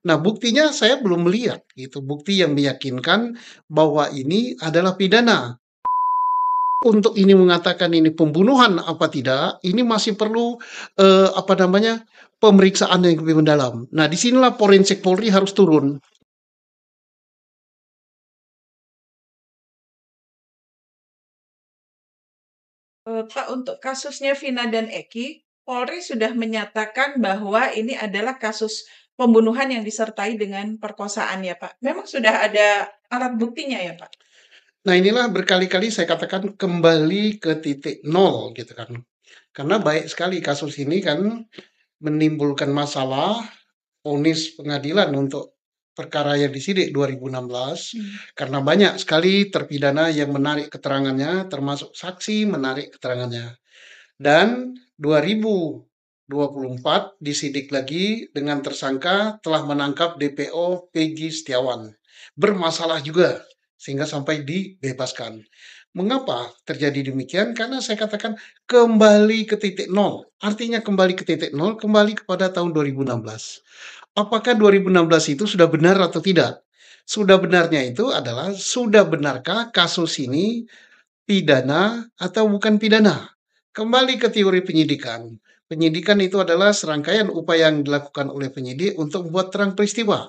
Nah, buktinya saya belum melihat gitu, bukti yang meyakinkan bahwa ini adalah pidana. Untuk ini mengatakan ini pembunuhan apa tidak, ini masih perlu, apa namanya, pemeriksaan yang lebih mendalam. Nah, disinilah forensik Polri harus turun. Pak, untuk kasusnya Vina dan Eki, Polri sudah menyatakan bahwa ini adalah kasus pembunuhan yang disertai dengan perkosaan ya, Pak? Memang sudah ada alat buktinya ya, Pak? Nah, inilah berkali-kali saya katakan kembali ke titik nol gitu kan. Karena baik sekali kasus ini kan menimbulkan masalah, vonis pengadilan untuk perkara yang disidik 2016 karena banyak sekali terpidana yang menarik keterangannya, termasuk saksi menarik keterangannya. Dan 2024 disidik lagi dengan tersangka telah menangkap DPO Peggy Setiawan. Bermasalah juga sehingga sampai dibebaskan. Mengapa terjadi demikian? Karena saya katakan kembali ke titik nol. Artinya kembali ke titik nol, kembali kepada tahun 2016. Apakah 2016 itu sudah benar atau tidak? Sudah benarnya itu adalah sudah benarkah kasus ini pidana atau bukan pidana? Kembali ke teori penyidikan. Penyidikan itu adalah serangkaian upaya yang dilakukan oleh penyidik untuk membuat terang peristiwa.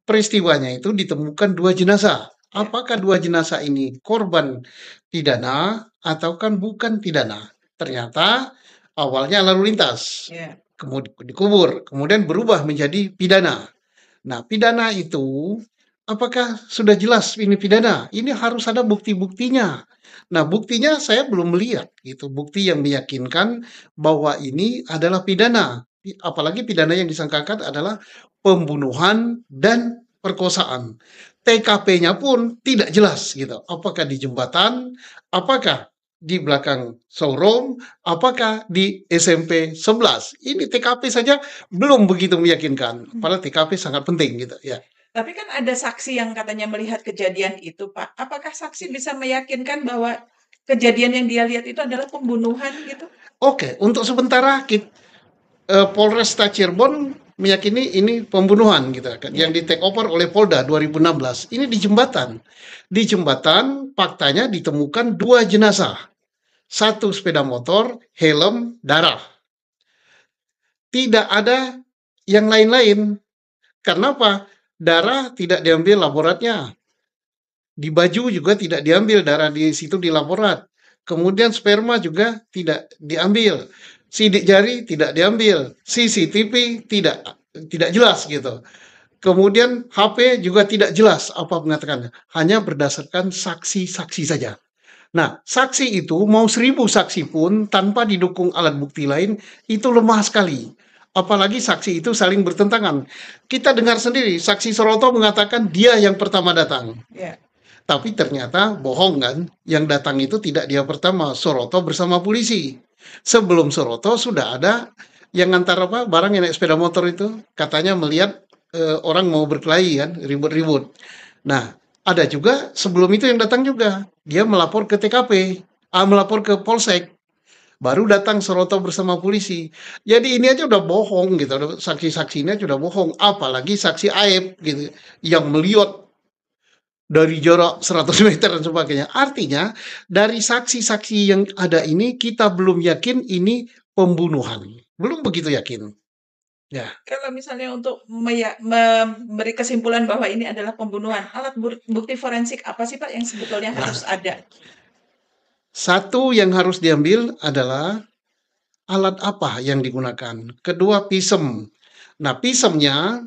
Peristiwanya itu ditemukan dua jenazah. Apakah dua jenazah ini korban pidana atau kan bukan pidana? Ternyata awalnya lalu lintas, Ya. kemudian dikubur, kemudian berubah menjadi pidana. Nah, pidana itu apakah sudah jelas ini pidana? Ini harus ada bukti-buktinya. Nah, buktinya saya belum melihat gitu, bukti yang meyakinkan bahwa ini adalah pidana. Apalagi pidana yang disangkakan adalah pembunuhan dan perkosaan. TKP-nya pun tidak jelas gitu. Apakah di jembatan, apakah di belakang showroom, apakah di SMP 11. Ini TKP saja belum begitu meyakinkan. Padahal TKP sangat penting gitu ya. Tapi kan ada saksi yang katanya melihat kejadian itu, Pak. Apakah saksi bisa meyakinkan bahwa kejadian yang dia lihat itu adalah pembunuhan gitu? Oke, untuk sementara Polresta Cirebon meyakini ini pembunuhan gitu kan yang di take over oleh Polda 2016. Ini di jembatan. Di jembatan faktanya ditemukan dua jenazah. Satu sepeda motor, helm, darah. Tidak ada yang lain-lain. Kenapa? Darah tidak diambil laboratnya. Di baju juga tidak diambil darah di situ di laborat. Kemudian sperma juga tidak diambil. Sidik jari tidak diambil. CCTV tidak jelas gitu. Kemudian HP juga tidak jelas apa mengatakannya. Hanya berdasarkan saksi-saksi saja. Nah, saksi itu mau 1000 saksi pun tanpa didukung alat bukti lain itu lemah sekali. Apalagi saksi itu saling bertentangan. Kita dengar sendiri, saksi Soroto mengatakan dia yang pertama datang. Ya. Tapi ternyata bohong kan, yang datang itu tidak dia pertama, Soroto bersama polisi. Sebelum Soroto sudah ada yang ngantar apa barang yang naik sepeda motor itu, katanya melihat orang mau berkelahi kan, ribut-ribut. Nah, ada juga sebelum itu yang datang juga, dia melapor ke TKP, melapor ke Polsek. Baru datang Soroto bersama polisi. Jadi ini aja udah bohong gitu, saksi-saksinya sudah bohong, apalagi saksi Aib gitu, yang melihat dari jarak 100 meter dan sebagainya. Artinya dari saksi-saksi yang ada ini kita belum yakin ini pembunuhan. Belum begitu yakin. Ya. Kalau misalnya untuk memberi kesimpulan bahwa ini adalah pembunuhan, alat bukti forensik apa sih Pak yang sebetulnya harus Nah, ada? satu yang harus diambil adalah alat apa yang digunakan. Kedua, pisem. Nah, pisemnya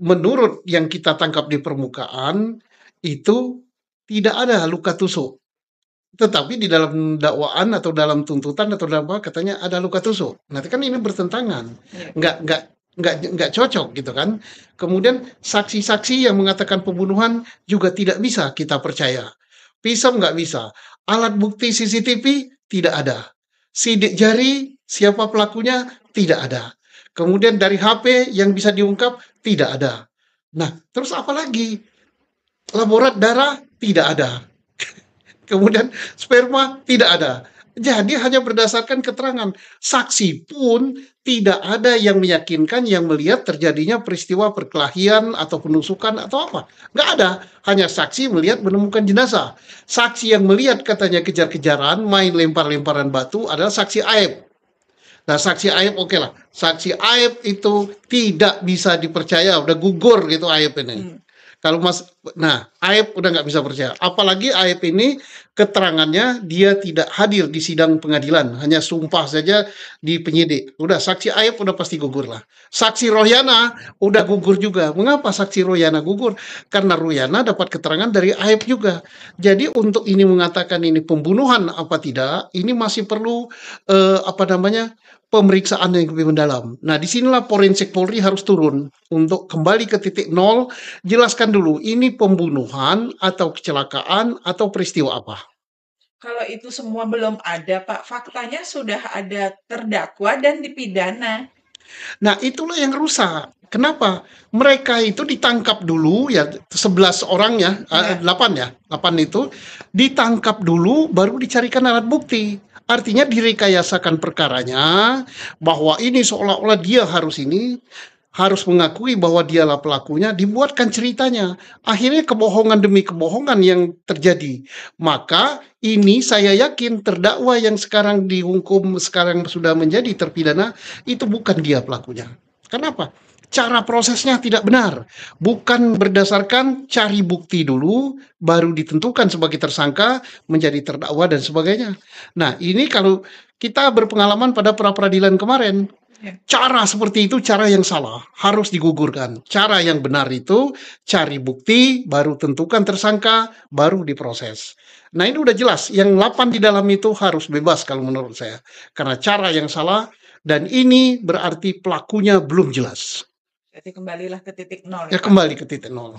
menurut yang kita tangkap di permukaan itu tidak ada luka tusuk. Tetapi di dalam dakwaan atau dalam tuntutan atau dalam apa katanya ada luka tusuk. Nanti kan ini bertentangan. Ya. Nggak cocok gitu kan. Kemudian saksi-saksi yang mengatakan pembunuhan juga tidak bisa kita percaya. Pisau nggak bisa. Alat bukti CCTV tidak ada. Sidik jari siapa pelakunya tidak ada. Kemudian dari HP yang bisa diungkap tidak ada. Nah, terus apa lagi? Laborat darah tidak ada. Kemudian sperma tidak ada. Jadi hanya berdasarkan keterangan. Saksi pun tidak ada yang meyakinkan yang melihat terjadinya peristiwa perkelahian atau penusukan atau apa. Nggak ada. Hanya saksi melihat menemukan jenazah. Saksi yang melihat katanya kejar-kejaran, main lempar-lemparan batu adalah saksi aib. Nah, saksi aib oke lah. Saksi aib itu tidak bisa dipercaya, udah gugur gitu aib ini. Hmm. Kalau Mas, nah aib udah nggak bisa percaya. Apalagi aib ini keterangannya dia tidak hadir di sidang pengadilan, hanya sumpah saja di penyidik. Udah saksi aib udah pasti gugur lah. Saksi Royana udah gugur juga. Mengapa saksi Royana gugur? Karena Royana dapat keterangan dari aib juga. Jadi untuk ini mengatakan ini pembunuhan apa tidak, ini masih perlu apa namanya pemeriksaan yang lebih mendalam. Nah, disinilah Forensik Polri harus turun untuk kembali ke titik nol. Jelaskan dulu, ini pembunuhan atau kecelakaan atau peristiwa apa? Kalau itu semua belum ada, Pak, faktanya sudah ada terdakwa dan dipidana. Nah, itulah yang rusak. Kenapa? Mereka itu ditangkap dulu ya 11 orang ya, Ya. 8 ya. 8 itu ditangkap dulu baru dicarikan alat bukti. Artinya direkayasakan perkaranya bahwa ini seolah-olah dia harus mengakui bahwa dialah pelakunya, dibuatkan ceritanya. Akhirnya kebohongan demi kebohongan yang terjadi. Maka ini saya yakin terdakwa yang sekarang dihukum, sekarang sudah menjadi terpidana, itu bukan dia pelakunya. Kenapa? Cara prosesnya tidak benar. Bukan berdasarkan cari bukti dulu, baru ditentukan sebagai tersangka, menjadi terdakwa dan sebagainya. Nah, ini kalau kita berpengalaman pada pra-peradilan kemarin, Ya. cara seperti itu cara yang salah, harus digugurkan. Cara yang benar itu cari bukti, baru tentukan tersangka, baru diproses. Nah, ini udah jelas, yang 8 di dalam itu harus bebas kalau menurut saya. Karena cara yang salah dan ini berarti pelakunya belum jelas. Jadi kembalilah ke titik nol Ya ya, Pak? kembali ke titik nol.